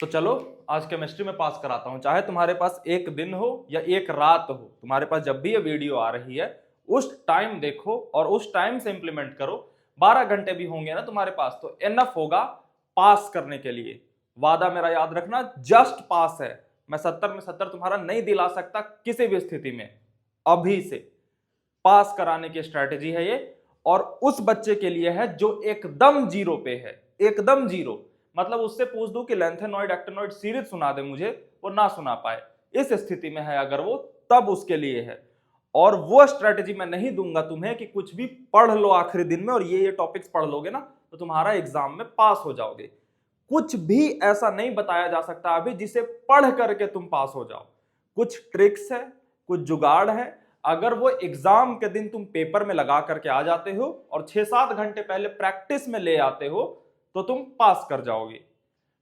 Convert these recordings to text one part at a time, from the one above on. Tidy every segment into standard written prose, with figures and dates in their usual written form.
तो चलो आज केमिस्ट्री में पास कराता हूं। चाहे तुम्हारे पास एक दिन हो या एक रात हो, तुम्हारे पास जब भी ये वीडियो आ रही है उस टाइम देखो और उस टाइम से इंप्लीमेंट करो। 12 घंटे भी होंगे ना तुम्हारे पास तो इनफ होगा पास करने के लिए। वादा मेरा याद रखना, जस्ट पास है। मैं 70 में 70 तुम्हारा नहीं दिला सकता किसी भी स्थिति में। अभी से पास कराने की स्ट्रैटेजी है ये, और उस बच्चे के लिए है जो एकदम जीरो पे है, एकदम जीरो। मतलब उससे पूछ दूं कि लेंथेनॉइड एक्टिनॉइड सीरीज सुना दे मुझे, वो ना सुना पाए, इस स्थिति में है अगर वो, तब उसके लिए है। और वो स्ट्रैटेजी मैं नहीं दूंगा तुम्हें कि कुछ भी पढ़ लो आखिरी दिन में और ये टॉपिक्स पढ़ लोगे ना तो तुम्हारा एग्जाम में पास हो जाओगे। कुछ भी ऐसा नहीं बताया जा सकता अभी जिसे पढ़ करके तुम पास हो जाओ। कुछ ट्रिक्स है, कुछ जुगाड़ है। अगर वो एग्जाम के दिन तुम पेपर में लगा करके आ जाते हो और 6-7 घंटे पहले प्रैक्टिस में ले आते हो तो तुम पास कर जाओगे।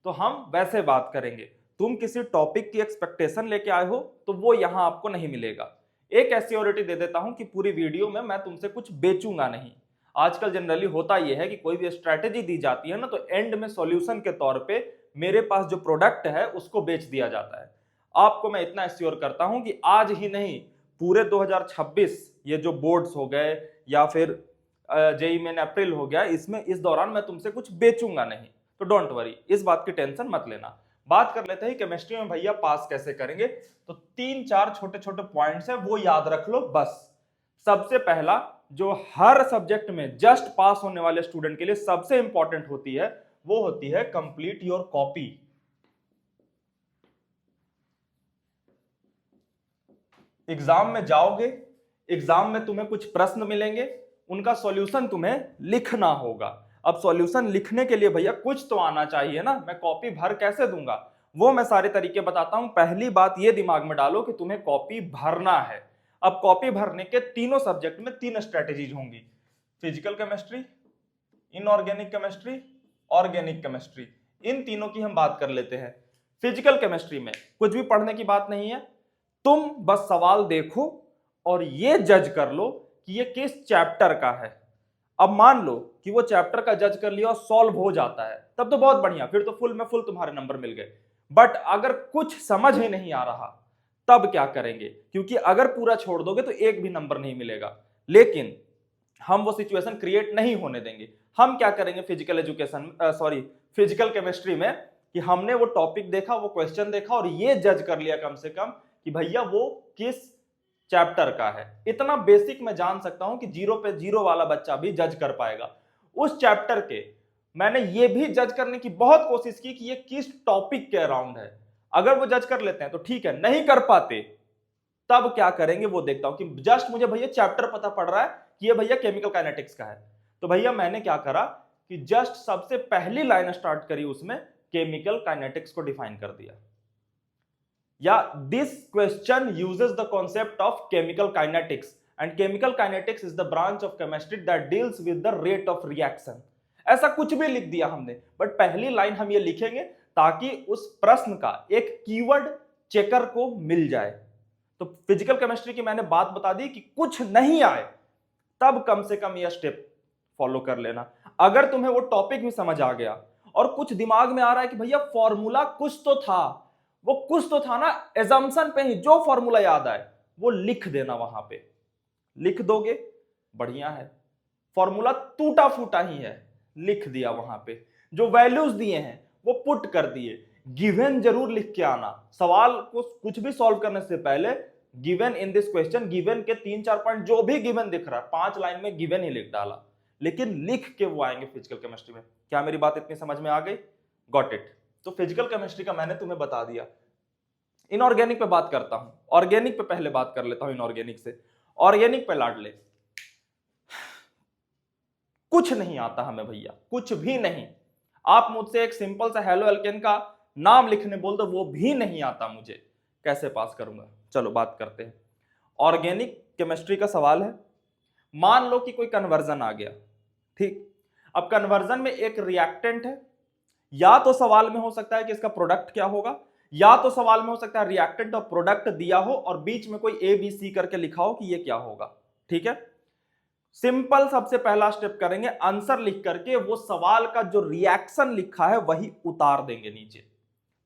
तो हम वैसे बात करेंगे। तुम किसी टॉपिक की एक्सपेक्टेशन लेके आए हो तो वो यहां आपको नहीं मिलेगा। एक एश्योरिटी दे देता हूं कि पूरी वीडियो में मैं तुमसे कुछ बेचूंगा नहीं। आजकल जनरली होता यह है कि कोई भी स्ट्रैटेजी दी जाती है ना तो एंड में सॉल्यूशन के तौर पे मेरे पास जो प्रोडक्ट है उसको बेच दिया जाता है। आपको मैं इतना एश्योर करता हूं कि आज ही नहीं, पूरे 2026 ये जो बोर्ड्स हो गए या फिर जेई मेन अप्रैल हो गया, इसमें इस दौरान मैं तुमसे कुछ बेचूंगा नहीं। तो डोंट वरी, इस बात की टेंशन मत लेना। बात कर लेते हैं केमिस्ट्री में भैया पास कैसे करेंगे। तो 3-4 छोटे छोटे पॉइंट्स है वो याद रख लो बस। सबसे पहला जो हर सब्जेक्ट में जस्ट पास होने वाले स्टूडेंट के लिए सबसे इंपॉर्टेंट होती है वो होती है कंप्लीट योर कॉपी। एग्जाम में जाओगे, एग्जाम में तुम्हें कुछ प्रश्न मिलेंगे, उनका सॉल्यूशन तुम्हें लिखना होगा। अब सॉल्यूशन लिखने के लिए भैया कुछ तो आना चाहिए ना, मैं कॉपी भर कैसे दूंगा, वो मैं सारे तरीके बताता हूं। पहली बात ये दिमाग में डालो कि तुम्हें कॉपी भरना है। अब कॉपी भरने के तीनों सब्जेक्ट में 3 स्ट्रेटेजीज होंगी। Physical chemistry, inorganic chemistry, organic chemistry. इन तीनों की हम बात कर लेते हैं। फिजिकल केमिस्ट्री में कुछ भी पढ़ने की बात नहीं है, तुम बस सवाल देखो और ये जज कर लो कि ये किस चैप्टर का है। अब मान लो कि वो चैप्टर का जज कर लिया और सॉल्व हो जाता है, तब तो बहुत बढ़िया, फिर तो फुल में फुल तुम्हारे नंबर मिल गए। बट अगर कुछ समझ ही नहीं आ रहा तब क्या करेंगे, क्योंकि अगर पूरा छोड़ दोगे तो एक भी नंबर नहीं मिलेगा। लेकिन हम वो सिचुएशन क्रिएट नहीं होने देंगे। हम क्या करेंगे फिजिकल एजुकेशन फिजिकल केमिस्ट्री में कि हमने वो टॉपिक देखा, वो क्वेश्चन देखा और ये जज कर लिया कम से कम कि भैया वो किस चैप्टर का है। इतना बेसिक मैं जान सकता हूं कि 0 पे 0 वाला बच्चा भी जज कर पाएगा उस चैप्टर के। मैंने ये भी जज करने की बहुत कोशिश की कि ये किस टॉपिक के अराउंड है। अगर वो जज कर लेते हैं तो ठीक है, नहीं कर पाते तब क्या करेंगे वो देखता हूं कि जस्ट मुझे भैया चैप्टर पता पड़ रहा है कि ये भैया केमिकल काइनेटिक्स का है। तो भैया मैंने क्या करा कि जस्ट सबसे पहली लाइन स्टार्ट करी, उसमें केमिकल काइनेटिक्स को डिफाइन कर दिया। या this question uses the concept of chemical kinetics and chemical kinetics is the branch of chemistry that deals with the rate of reaction. ऐसा कुछ भी लिख दिया हमने, बट पहली लाइन हम ये लिखेंगे ताकि उस प्रश्न का एक कीवर्ड चेकर को मिल जाए। तो फिजिकल केमिस्ट्री की मैंने बात बता दी कि कुछ नहीं आए तब कम से कम यह स्टेप फॉलो कर लेना। अगर तुम्हें वो टॉपिक भी समझ आ गया और कुछ दिमाग में आ रहा है कि भैया फॉर्मूला कुछ तो था, वो कुछ तो था ना, एजम्पशन पे ही जो फॉर्मूला याद आए वो लिख देना। वहां पे लिख दोगे बढ़िया है, फॉर्मूला टूटा फूटा ही है, लिख दिया। वहां पे जो वैल्यूज दिए हैं वो पुट कर दिए। गिवन जरूर लिख के आना, सवाल को कुछ भी सॉल्व करने से पहले given in this question, given के 3-4 पॉइंट जो भी गिवन दिख रहा है 5 लाइन में गिवन ही लिख डाला, लेकिन लिख के वो आएंगे फिजिकल केमिस्ट्री में। क्या मेरी बात इतनी समझ में आ गई? Got it. तो फिजिकल केमिस्ट्री का मैंने तुम्हें बता दिया। इनऑर्गेनिक पे बात करता हूं, ऑर्गेनिक पे पहले बात कर लेता हूं। इनऑर्गेनिक से ऑर्गेनिक पे लाड ले। कुछ नहीं आता हमें भैया, कुछ भी नहीं। आप मुझसे एक सिंपल सा हेलो एल्केन का नाम लिखने बोल दो, वो भी नहीं आता मुझे, कैसे पास करूंगा? चलो बात करते हैं। ऑर्गेनिक केमिस्ट्री का सवाल है। मान लो कि कोई कन्वर्जन आ गया, ठीक। अब कन्वर्जन में एक रिएक्टेंट है, या तो सवाल में हो सकता है कि इसका प्रोडक्ट क्या होगा, या तो सवाल में हो सकता है रिएक्टेंट और प्रोडक्ट दिया हो और बीच में कोई ए बी सी करके लिखा हो कि ये क्या होगा, ठीक है। सिंपल सबसे पहला स्टेप करेंगे, आंसर लिख करके वो सवाल का जो रिएक्शन लिखा है वही उतार देंगे नीचे।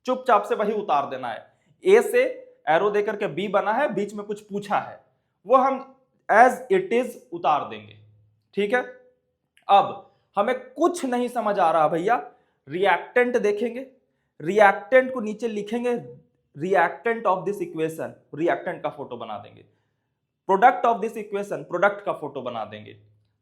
चुपचाप से वही उतार देना है। ए से एरो देकर के बी बना है, बीच में कुछ पूछा है, वो हम एज इट इज उतार देंगे। ठीक है, अब हमें कुछ नहीं समझ आ रहा भैया, रिएक्टेंट देखेंगे, रिएक्टेंट को नीचे लिखेंगे, reactant of this equation, reactant का फोटो बना देंगे, product of this equation, product का फोटो बना देंगे।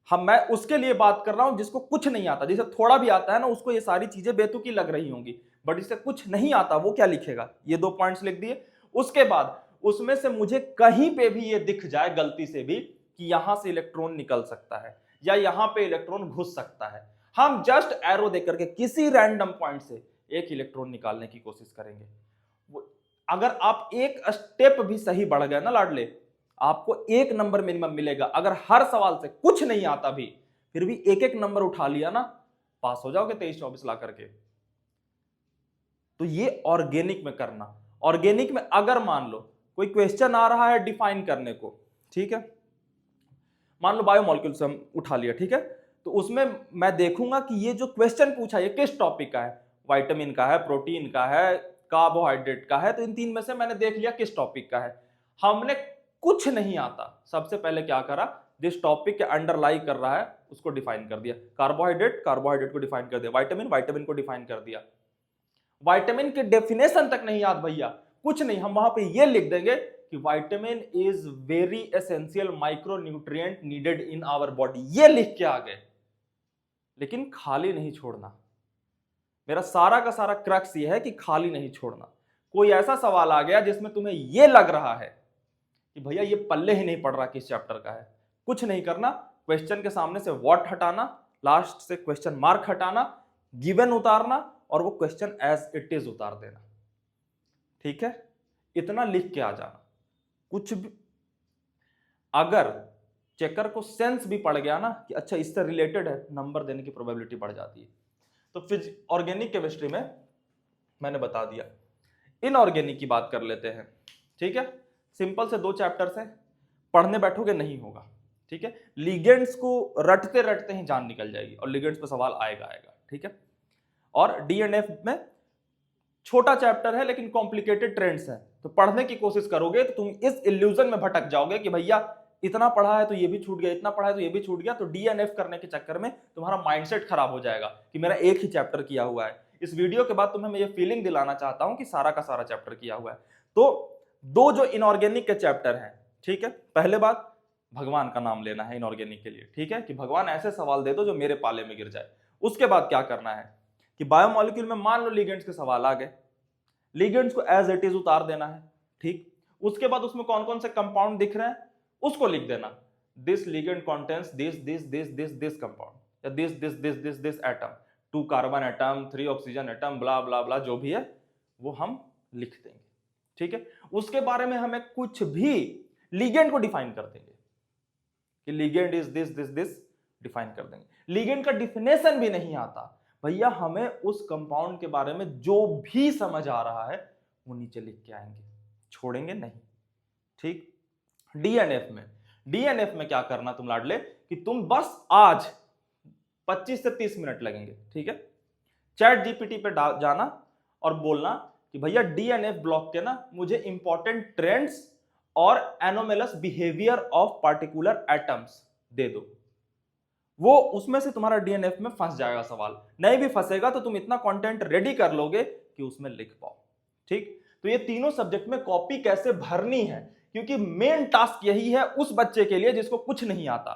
मैं उसके लिए बात कर रहा हूं जिसको कुछ नहीं आता, जिसे थोड़ा भी आता है ना उसको ये सारी चीजें बेतुकी लग रही होंगी, बट जिसे कुछ नहीं आता वो क्या लिखेगा, ये 2 पॉइंट्स लिख दिए। उसके बाद उसमें से मुझे कहीं पे भी ये दिख जाए गलती से भी कि यहां से इलेक्ट्रॉन निकल सकता है या यहां पे इलेक्ट्रॉन घुस सकता है, हम जस्ट एरो देकर के किसी रैंडम पॉइंट से एक इलेक्ट्रॉन निकालने की कोशिश करेंगे। अगर आप एक स्टेप भी सही बढ़ गए ना लाडले, आपको 1 नंबर मिनिमम मिलेगा। अगर हर सवाल से कुछ नहीं आता भी, फिर भी एक एक नंबर उठा लिया ना, पास हो जाओगे 23-24 ला करके। तो ये ऑर्गेनिक में करना। ऑर्गेनिक में अगर मान लो कोई क्वेश्चन आ रहा है डिफाइन करने को, ठीक है, मान लो बायोमोलिक्यूल से हम उठा लिया, ठीक है, तो उसमें मैं देखूंगा कि ये जो क्वेश्चन पूछा है किस टॉपिक का है, विटामिन का है, प्रोटीन का है, कार्बोहाइड्रेट का है, तो इन 3 में से मैंने देख लिया किस टॉपिक का है। हमने कुछ नहीं आता, सबसे पहले क्या करा, जिस टॉपिक के अंडरलाई कर रहा है उसको डिफाइन कर दिया, कार्बोहाइड्रेट, कार्बोहाइड्रेट को डिफाइन कर दिया, विटामिन, विटामिन को डिफाइन कर दिया। विटामिन की डेफिनेशन तक नहीं याद भैया, कुछ नहीं, हम वहां पे ये लिख देंगे कि vitamin is very essential micronutrient needed in our body, ये लिख के आ गए। लेकिन खाली नहीं छोड़ना, मेरा सारा का सारा क्रक्स ये है कि खाली नहीं छोड़ना। कोई ऐसा सवाल आ गया जिसमें तुम्हें ये लग रहा है कि भैया ये पल्ले ही नहीं पड़ रहा किस चैप्टर का है, कुछ नहीं करना, क्वेश्चन के सामने से व्हाट हटाना, लास्ट से क्वेश्चन मार्क हटाना, गिवन उतारना और वो क्वेश्चन एज इट इज उतार देना। ठीक है, इतना लिख के आ जाना। कुछ भी अगर चेकर को सेंस भी पड़ गया ना कि अच्छा इससे रिलेटेड है, नंबर देने की प्रोबेबिलिटी बढ़ जाती है। तो फिर ऑर्गेनिक केमिस्ट्री में मैंने बता दिया। इनऑर्गेनिक की बात कर लेते हैं। ठीक है, सिंपल से 2 चैप्टर्स हैं, पढ़ने बैठोगे नहीं होगा। ठीक है, लिगेंड्स को रटते रटते ही जान निकल जाएगी और लिगेंड्स पे सवाल आएगा आएगा। ठीक है, और डीएनएफ में छोटा चैप्टर है लेकिन कॉम्प्लिकेटेड ट्रेंड्स हैं, तो पढ़ने की कोशिश करोगे तो तुम इस इल्यूजन में भटक जाओगे कि भैया इतना पढ़ा है तो ये भी छूट गया, इतना पढ़ा है तो ये भी छूट गया। तो डीएनएफ करने के चक्कर में तुम्हारा माइंडसेट खराब हो जाएगा कि मेरा एक ही चैप्टर किया हुआ है। इस वीडियो के बाद तुम्हें मैं ये फीलिंग दिलाना चाहता हूं कि सारा का सारा चैप्टर किया हुआ है। तो 2 जो इनऑर्गेनिक के चैप्टर हैं, ठीक है, पहले बात भगवान का नाम लेना है इनऑर्गेनिक के लिए। ठीक है, कि भगवान ऐसे सवाल दे दो जो मेरे पाले में गिर जाए। उसके बाद क्या करना है कि बायोमोलिक्यूल में मान लो लिगेंड्स के सवाल आ गए, लिगेंड्स को एज इट इज उतार देना है। ठीक, उसके बाद उसमें कौन कौन से कंपाउंड दिख रहे हैं उसको लिख देना, this ligand contains this this this this this compound या this this this this this atom, 2 carbon atom, 3 oxygen atom, blah blah blah, जो भी है वो हम लिख देंगे। ठीक है, उसके बारे में हमें कुछ भी, लिगेंड को डिफाइन कर देंगे कि ligand is this this this, define कर देंगे। लिगेंड का डिफिनेशन भी नहीं आता भैया, हमें उस कंपाउंड के बारे में जो भी समझ आ रहा है वो नीचे लिख के आएंगे, छोड़ेंगे नहीं। ठीक, डीएनएफ में क्या करना तुम लाडले कि तुम बस आज 25 से 30 मिनट लगेंगे। ठीक है, चैट जीपीटी पे जाना और बोलना कि भैया डीएनएफ ब्लॉक के ना मुझे इंपॉर्टेंट ट्रेंड्स और anomalous behaviour of particular atoms they दो। वो उसमें से तुम्हारा डीएनएफ में फंस जाएगा सवाल, नहीं भी फंसेगा तो तुम इतना कंटेंट रेडी कर लोगे कि उसमें लिख पाओ। ठीक, तो ये तीनों सब्जेक्ट में कॉपी कैसे भरनी है, क्योंकि मेन टास्क यही है उस बच्चे के लिए जिसको कुछ नहीं आता।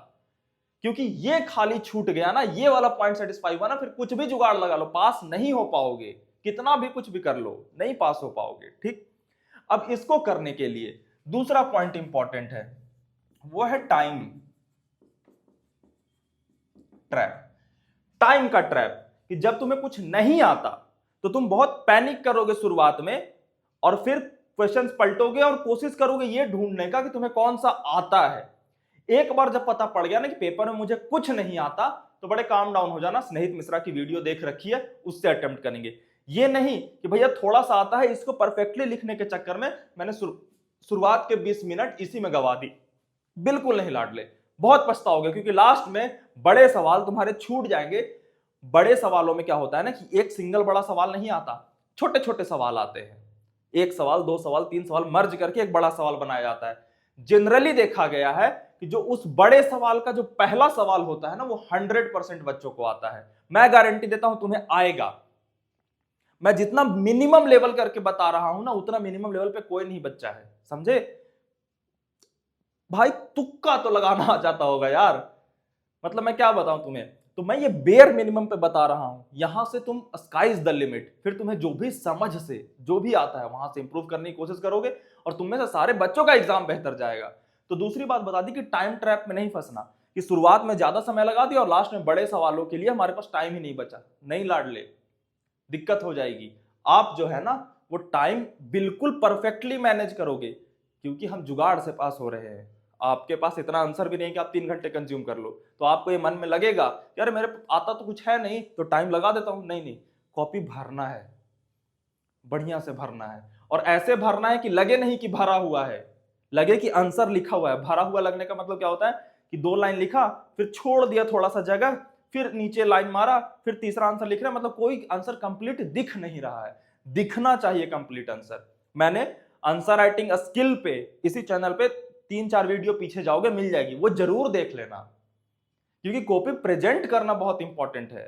क्योंकि ये खाली छूट गया ना, ये वाला पॉइंट सेटिस्फाई हुआ ना, फिर कुछ भी जुगाड़ लगा लो पास नहीं हो पाओगे, कितना भी कुछ भी कर लो नहीं पास हो पाओगे। ठीक, अब इसको करने के लिए दूसरा पॉइंट इंपॉर्टेंट है, वो है टाइम ट्रैप। टाइम का ट्रैप कि जब तुम्हें कुछ नहीं आता तो तुम बहुत पैनिक करोगे शुरुआत में, और फिर क्वेश्चंस पलटोगे और कोशिश करोगे ये ढूंढने का कि तुम्हें कौन सा आता है। एक बार जब पता पड़ गया ना कि पेपर में मुझे कुछ नहीं आता, तो बड़े काम डाउन हो जाना। स्नेहित मिश्रा की वीडियो देख रखी है, उससे अटेम्प्ट करेंगे। ये नहीं कि भैया थोड़ा सा आता है, इसको परफेक्टली लिखने के चक्कर में मैंने शुरुआत के 20 मिनट इसी में गवा दी। बिल्कुल नहीं लाडले, बहुत पछताओगे, क्योंकि लास्ट में बड़े सवाल तुम्हारे छूट जाएंगे। बड़े सवालों में क्या होता है ना कि एक सिंगल बड़ा सवाल नहीं आता, छोटे छोटे सवाल आते हैं, एक सवाल, दो सवाल, तीन सवाल मर्ज करके एक बड़ा सवाल बनाया जाता है। जनरली देखा गया है कि जो उस बड़े सवाल का जो पहला सवाल होता है ना, वो 100% बच्चों को आता है। मैं गारंटी देता हूं तुम्हें आएगा। मैं जितना मिनिमम लेवल करके बता रहा हूं ना, उतना मिनिमम लेवल पे कोई नहीं बच्चा है, समझे भाई? तुक्का तो लगाना आ जाता होगा यार, मतलब मैं क्या बताऊं तुम्हें। तो मैं ये बेयर मिनिमम पे बता रहा हूं, यहां से तुम स्काई इज द लिमिट। फिर तुम्हें जो भी समझ से जो भी आता है वहां से इंप्रूव करने की कोशिश करोगे, और तुम में से सारे बच्चों का एग्जाम बेहतर जाएगा। तो दूसरी बात बता दी कि टाइम ट्रैप में नहीं फंसना, कि शुरुआत में ज्यादा समय लगा दिया और लास्ट में बड़े सवालों के लिए हमारे पास टाइम ही नहीं बचा। नहीं लाडले, दिक्कत हो जाएगी। आप जो है ना, वो टाइम बिल्कुल परफेक्टली मैनेज करोगे, क्योंकि हम जुगाड़ से पास हो रहे हैं। आपके पास इतना आंसर भी नहीं कि आप 3 घंटे कंज्यूम कर लो। तो आपको ये मन में लगेगा यार मेरे आता तो कुछ है नहीं, तो टाइम लगा देता हूं। नहीं नहीं, कॉपी भरना है, बढ़िया से भरना है, और ऐसे भरना है कि लगे नहीं कि भरा हुआ है, लगे कि आंसर लिखा हुआ है। भरा हुआ लगने का मतलब क्या होता है कि 2 लाइन लिखा, फिर छोड़ दिया थोड़ा सा जगह, फिर नीचे लाइन मारा, फिर तीसरा आंसर लिख रहे हैं, मतलब कोई आंसर कंप्लीट दिख नहीं रहा है। दिखना चाहिए कंप्लीट आंसर। मैंने आंसर राइटिंग स्किल पे, इसी चैनल पे 3-4 वीडियो पीछे जाओगे, मिल जाएगी, वो जरूर देख लेना, क्योंकि कॉपी प्रेजेंट करना बहुत इंपॉर्टेंट है।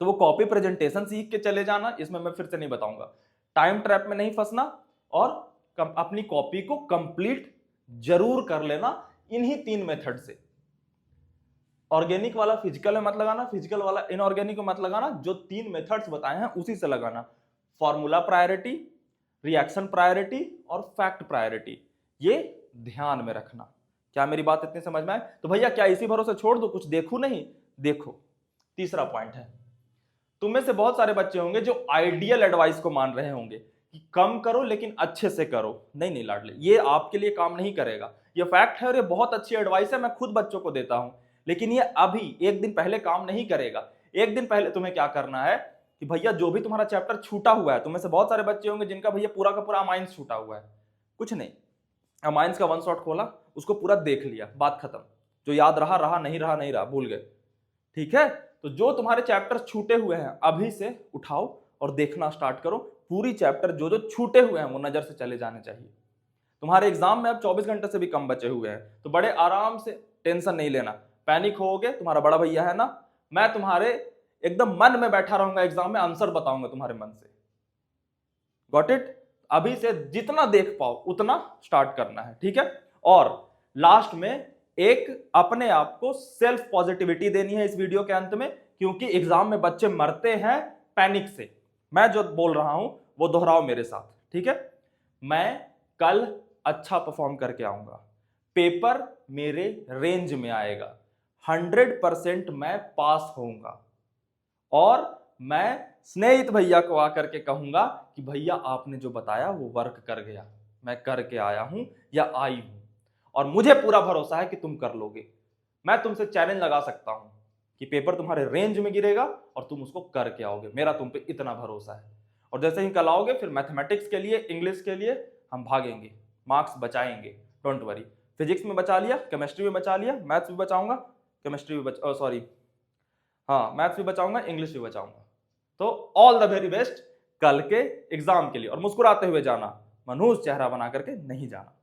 तो वो कॉपी प्रेजेंटेशन सीख के चले जाना, इसमें मैं फिर से नहीं बताऊंगा। टाइम ट्रैप में नहीं फंसना, और अपनी कॉपी को कंप्लीट जरूर कर लेना इन्हीं 3 मेथड से। ऑर्गेनिक वाला फिजिकल में मत लगाना, फिजिकल वाला इनऑर्गेनिक में मत लगाना, जो 3 मेथड्स बताए हैं उसी से लगाना। फॉर्मूला प्रायोरिटी, रिएक्शन प्रायोरिटी और फैक्ट प्रायोरिटी, ये ध्यान में रखना। क्या मेरी बात इतनी समझ में आए? तो भैया क्या इसी भरोसे छोड़ दो, कुछ देखू नहीं? देखो, तीसरा पॉइंट है, तुम में से बहुत सारे बच्चे होंगे जो आइडियल एडवाइस को मान रहे होंगे कि कम करो लेकिन अच्छे से करो। नहीं नहीं लाडले, ये आपके लिए काम नहीं करेगा। ये फैक्ट है और ये बहुत अच्छी एडवाइस है, मैं खुद बच्चों को देता हूं, लेकिन ये अभी एक दिन पहले काम नहीं करेगा। एक दिन पहले तुम्हें क्या करना है कि भैया जो भी तुम्हारा चैप्टर छूटा हुआ है, तुम में से बहुत सारे बच्चे होंगे जिनका भैया पूरा का पूरा अमाइंस छूटा हुआ है। कुछ नहीं, अमाइंस का 1 शॉट खोला, उसको पूरा देख लिया, बात खत्म। जो याद रहा रहा, नहीं रहा नहीं रहा, भूल गए। ठीक है, तो जो तुम्हारे चैप्टर छूटे हुए हैं अभी से उठाओ और देखना स्टार्ट करो। पूरी चैप्टर जो जो छूटे हुए हैं वो नजर से चले जाने चाहिए। तुम्हारे एग्जाम में अब 24 घंटे से भी कम बचे हुए हैं, तो बड़े आराम से, टेंशन नहीं लेना। पैनिक होगे, तुम्हारा बड़ा भैया है ना, मैं तुम्हारे एकदम मन में बैठा रहूंगा, एग्जाम में आंसर बताऊंगा तुम्हारे मन से। Got it? अभी से जितना देख पाओ उतना स्टार्ट करना है, ठीक है? और लास्ट में एक अपने आप को सेल्फ पॉजिटिविटी देनी है इस वीडियो के अंत में, क्योंकि एग्जाम में बच्चे मरते हैं पैनिक से। मैं जो बोल रहा हूं वो दोहराओ मेरे साथ, ठीक है? मैं कल अच्छा परफॉर्म करके आऊंगा, पेपर मेरे रेंज में आएगा, 100% मैं पास होऊंगा, और मैं स्नेहित भैया को आकर के कहूंगा कि भैया आपने जो बताया वो वर्क कर गया, मैं करके आया हूं या आई हूं, और मुझे पूरा भरोसा है कि तुम कर लोगे। मैं तुमसे चैलेंज लगा सकता हूं कि पेपर तुम्हारे रेंज में गिरेगा और तुम उसको करके आओगे, मेरा तुम पे इतना भरोसा है। और जैसे ही कल आओगे, फिर मैथमेटिक्स के लिए, इंग्लिश के लिए हम भागेंगे, मार्क्स बचाएंगे, डोंट वरी। फिजिक्स में बचा लिया, केमिस्ट्री में बचा लिया, मैथ्स भी बचाऊंगा, केमिस्ट्री भी सॉरी हाँ मैथ्स भी बचाऊंगा, इंग्लिश भी बचाऊंगा। तो ऑल द वेरी बेस्ट कल के एग्जाम के लिए, और मुस्कुराते हुए जाना, मनहूस चेहरा बना करके नहीं जाना।